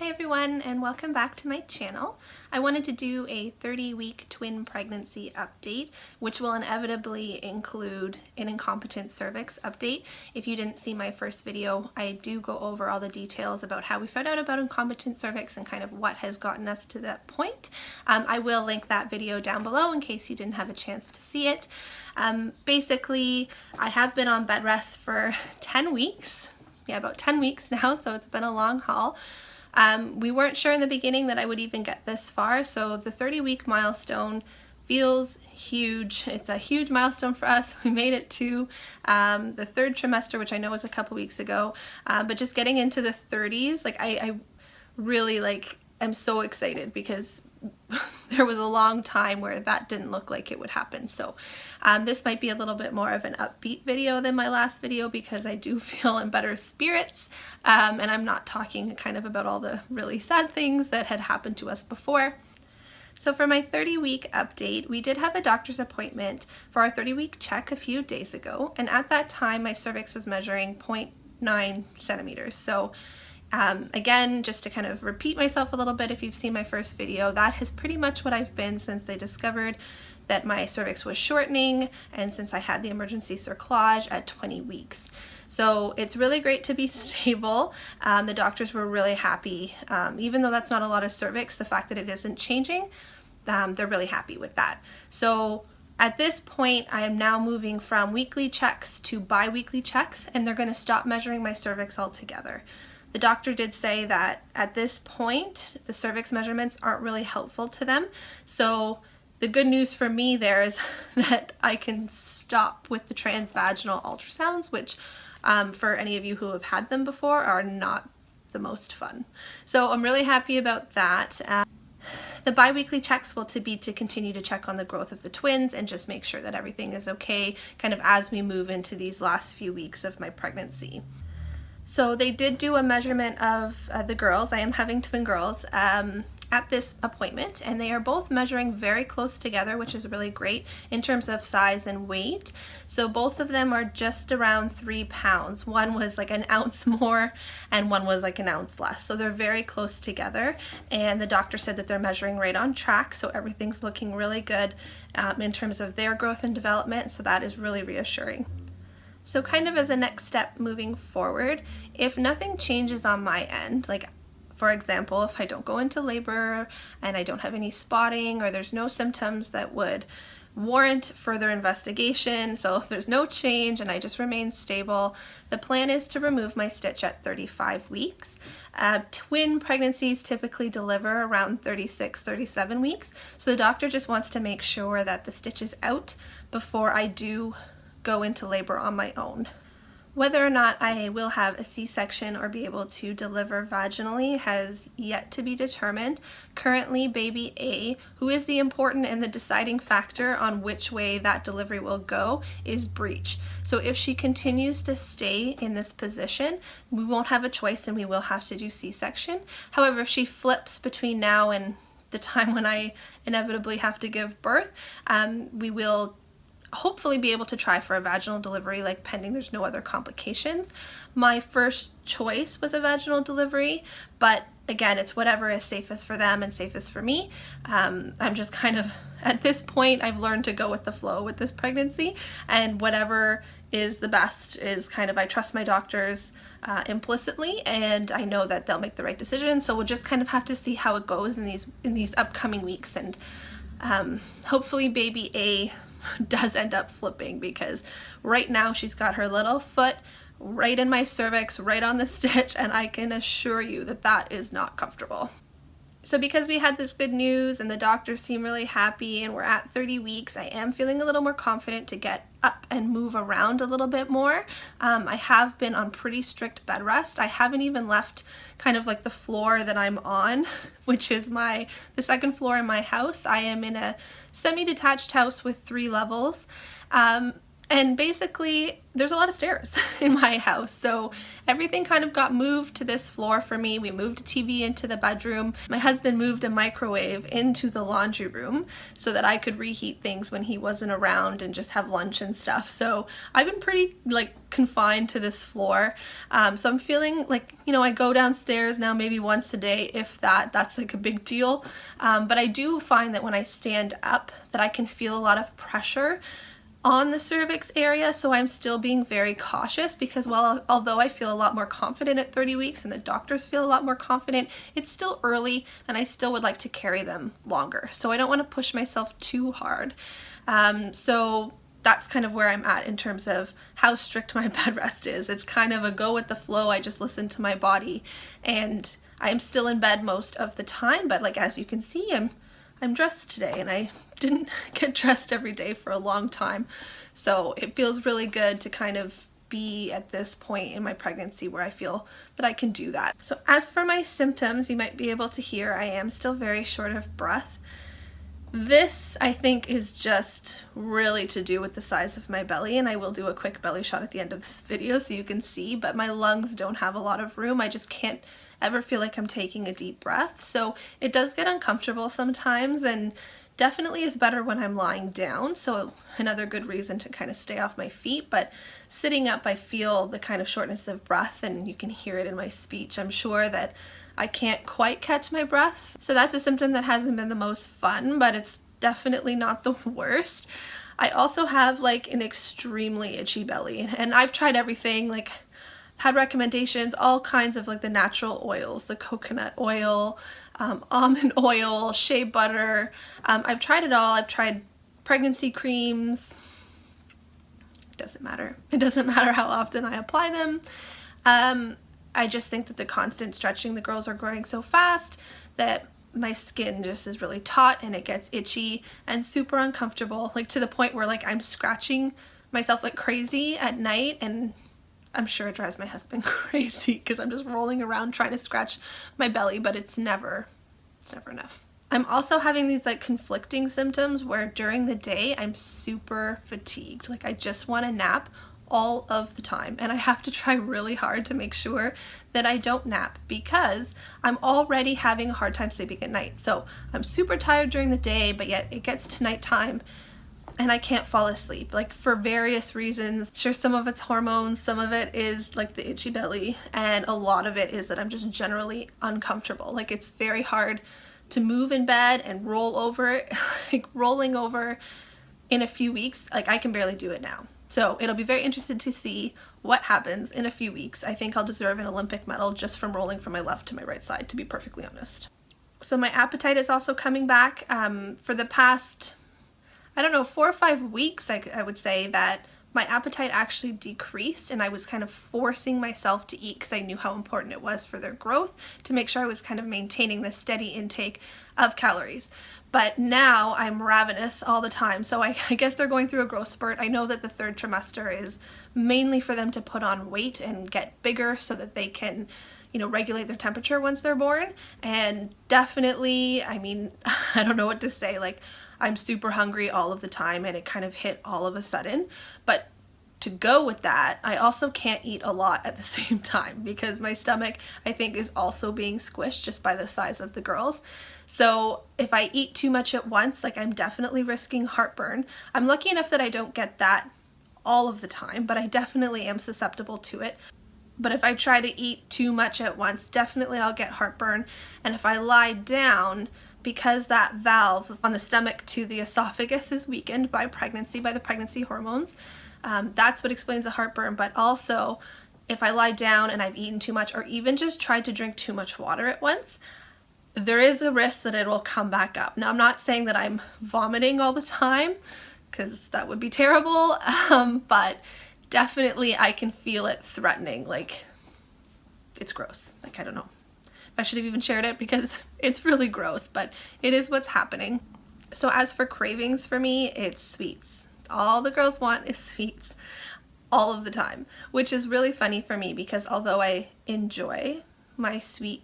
Hi everyone, and welcome back to my channel. I wanted to do a 30-week twin pregnancy update, which will inevitably include an incompetent cervix update. If you didn't see my first video, I do go over all the details about how we found out about incompetent cervix and kind of what has gotten us to that point. I will link that video down below in case you didn't have a chance to see it. Basically, I have been on bed rest for 10 weeks. Yeah, about 10 weeks now, so it's been a long haul. We weren't sure in the beginning that I would even get this far, so the 30-week milestone feels huge. It's a huge milestone for us. We made it to the third trimester, which I know was a couple weeks ago, but just getting into the 30s, I really am so excited because there was a long time where that didn't look like it would happen. So this might be a little bit more of an upbeat video than my last video because I do feel in better spirits, and I'm not talking kind of about all the really sad things that had happened to us before. So for my 30-week update, we did have a doctor's appointment for our 30-week check a few days ago, and at that time my cervix was measuring 0.9 centimeters. So again, just to kind of repeat myself a little bit, if you've seen my first video, that is pretty much what I've been since they discovered that my cervix was shortening and since I had the emergency cerclage at 20 weeks. So it's really great to be stable. The doctors were really happy. Even though that's not a lot of cervix, the fact that it isn't changing, they're really happy with that. So at this point, I am now moving from weekly checks to bi-weekly checks, and they're going to stop measuring my cervix altogether. The doctor did say that at this point, the cervix measurements aren't really helpful to them. So the good news for me there is that I can stop with the transvaginal ultrasounds, which for any of you who have had them before are not the most fun. So I'm really happy about that. The bi-weekly checks will be to continue to check on the growth of the twins and just make sure that everything is okay kind of as we move into these last few weeks of my pregnancy. So they did do a measurement of the girls. I am having twin girls at this appointment, and they are both measuring very close together, which is really great in terms of size and weight. So both of them are just around 3 pounds. One was like an ounce more and one was like an ounce less. So they're very close together, and the doctor said that they're measuring right on track, so everything's looking really good in terms of their growth and development, so that is really reassuring. So kind of as a next step moving forward, if nothing changes on my end, like for example, if I don't go into labor and I don't have any spotting or there's no symptoms that would warrant further investigation, so if there's no change and I just remain stable, the plan is to remove my stitch at 35 weeks. Twin pregnancies typically deliver around 36, 37 weeks, so the doctor just wants to make sure that the stitch is out before I do go into labor on my own. Whether or not I will have a C-section or be able to deliver vaginally has yet to be determined. Currently, baby A, who is the important and the deciding factor on which way that delivery will go, is breech. So if she continues to stay in this position, we won't have a choice and we will have to do C-section. However, if she flips between now and the time when I inevitably have to give birth, we will hopefully be able to try for a vaginal delivery, like pending there's no other complications. My first choice was a vaginal delivery, but again, it's whatever is safest for them and safest for me. I'm just kind of, at this point, I've learned to go with the flow with this pregnancy, and whatever is the best is kind of, I trust my doctors implicitly, and I know that they'll make the right decision, so we'll just kind of have to see how it goes in these upcoming weeks, and hopefully baby A does end up flipping, because right now she's got her little foot right in my cervix, right on the stitch, and I can assure you that that is not comfortable. So because we had this good news and the doctors seem really happy and we're at 30 weeks, I am feeling a little more confident to get up and move around a little bit more. I have been on pretty strict bed rest. I haven't even left kind of like the floor that I'm on, which is the second floor in my house. I am in a semi-detached house with 3 levels. And basically, there's a lot of stairs in my house, so everything kind of got moved to this floor for me. We moved a TV into the bedroom. My husband moved a microwave into the laundry room so that I could reheat things when he wasn't around and just have lunch and stuff. So I've been pretty like confined to this floor. So I'm feeling like, you know, I go downstairs now maybe once a day, if that's like a big deal. But I do find that when I stand up that I can feel a lot of pressure on the cervix area, so I'm still being very cautious because although I feel a lot more confident at 30 weeks and the doctors feel a lot more confident, it's still early and I still would like to carry them longer. So I don't want to push myself too hard. So that's kind of where I'm at in terms of how strict my bed rest is. It's kind of a go with the flow. I just listen to my body, and I am still in bed most of the time, but like as you can see, I'm dressed today, and I didn't get dressed every day for a long time. So it feels really good to kind of be at this point in my pregnancy where I feel that I can do that. So as for my symptoms, you might be able to hear I am still very short of breath. This, I think, is just really to do with the size of my belly, and I will do a quick belly shot at the end of this video so you can see, but my lungs don't have a lot of room. I just can't ever feel like I'm taking a deep breath. So it does get uncomfortable sometimes, and definitely is better when I'm lying down. So another good reason to kind of stay off my feet, but sitting up I feel the kind of shortness of breath, and you can hear it in my speech. I'm sure that I can't quite catch my breaths. So that's a symptom that hasn't been the most fun, but it's definitely not the worst. I also have like an extremely itchy belly, and I've tried everything, like had recommendations, all kinds of like the natural oils, the coconut oil, almond oil, shea butter. I've tried it all. I've tried pregnancy creams. It doesn't matter. It doesn't matter how often I apply them. I just think that the constant stretching, the girls are growing so fast that my skin just is really taut and it gets itchy and super uncomfortable, like to the point where like I'm scratching myself like crazy at night, and I'm sure it drives my husband crazy because I'm just rolling around trying to scratch my belly, but it's never enough. I'm also having these like conflicting symptoms where during the day I'm super fatigued. Like I just want to nap all of the time, and I have to try really hard to make sure that I don't nap because I'm already having a hard time sleeping at night. So I'm super tired during the day, but yet it gets to nighttime and I can't fall asleep, like for various reasons. Sure, some of it's hormones, some of it is like the itchy belly, and a lot of it is that I'm just generally uncomfortable. Like it's very hard to move in bed and roll over. Like rolling over in a few weeks, like I can barely do it now. So it'll be very interesting to see what happens in a few weeks. I think I'll deserve an Olympic medal just from rolling from my left to my right side, to be perfectly honest. So my appetite is also coming back. For the past, I don't know, 4 or 5 weeks, I would say that my appetite actually decreased, and I was kind of forcing myself to eat because I knew how important it was for their growth to make sure I was kind of maintaining this steady intake of calories. But now I'm ravenous all the time, so I guess they're going through a growth spurt. I know that the 3rd trimester is mainly for them to put on weight and get bigger so that they can, you know, regulate their temperature once they're born. And definitely, I mean, I don't know what to say, like I'm super hungry all of the time, and it kind of hit all of a sudden. But to go with that, I also can't eat a lot at the same time because my stomach, I think, is also being squished just by the size of the girls. So if I eat too much at once, like I'm definitely risking heartburn. I'm lucky enough that I don't get that all of the time, but I definitely am susceptible to it. But if I try to eat too much at once, definitely I'll get heartburn. And if I lie down, because that valve on the stomach to the esophagus is weakened by pregnancy, by the pregnancy hormones, that's what explains the heartburn. But also, if I lie down and I've eaten too much, or even just tried to drink too much water at once, there is a risk that it will come back up. Now, I'm not saying that I'm vomiting all the time, because that would be terrible, but definitely I can feel it threatening. Like, it's gross. Like, I don't know if I should have even shared it because it's really gross, but it is what's happening. So as for cravings for me, it's sweets. All the girls want is sweets all of the time, which is really funny for me because although I enjoy my sweet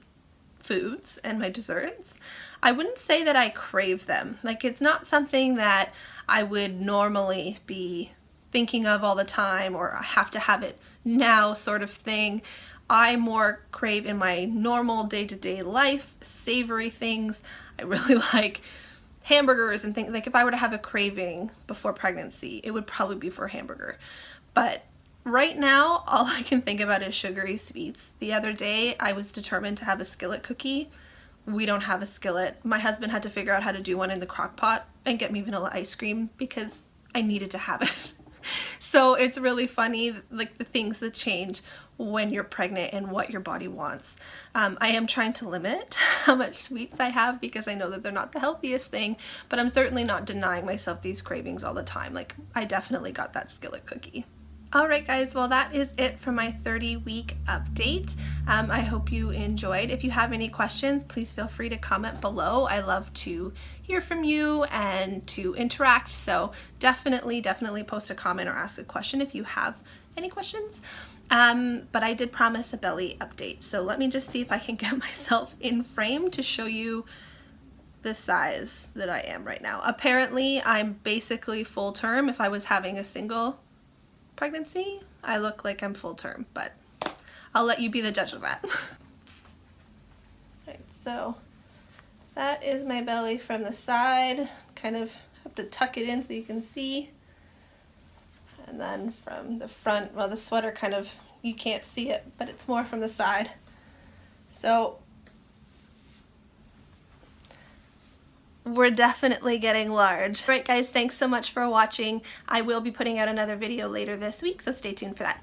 foods and my desserts, I wouldn't say that I crave them. Like, it's not something that I would normally be thinking of all the time, or I have to have it now sort of thing. I more crave in my normal day-to-day life savory things. I really like hamburgers and things. Like if I were to have a craving before pregnancy, it would probably be for a hamburger. But right now, all I can think about is sugary sweets. The other day, I was determined to have a skillet cookie. We don't have a skillet. My husband had to figure out how to do one in the crock pot and get me vanilla ice cream because I needed to have it. So it's really funny, like the things that change when you're pregnant and what your body wants. I am trying to limit how much sweets I have because I know that they're not the healthiest thing, but I'm certainly not denying myself these cravings all the time. Like I definitely got that skillet cookie. Alright guys, well that is it for my 30-week update. I hope you enjoyed. If you have any questions, please feel free to comment below. I love to hear from you and to interact, so definitely post a comment or ask a question if you have any questions. But I did promise a belly update, so let me just see if I can get myself in frame to show you the size that I am right now. Apparently I'm basically full term. If I was having a single pregnancy, I look like I'm full term, but I'll let you be the judge of that. Alright, so that is my belly from the side. Kind of have to tuck it in so you can see. And then from the front, well, the sweater kind of, you can't see it, but it's more from the side. So we're definitely getting large. Alright guys, thanks so much for watching. I will be putting out another video later this week, so stay tuned for that.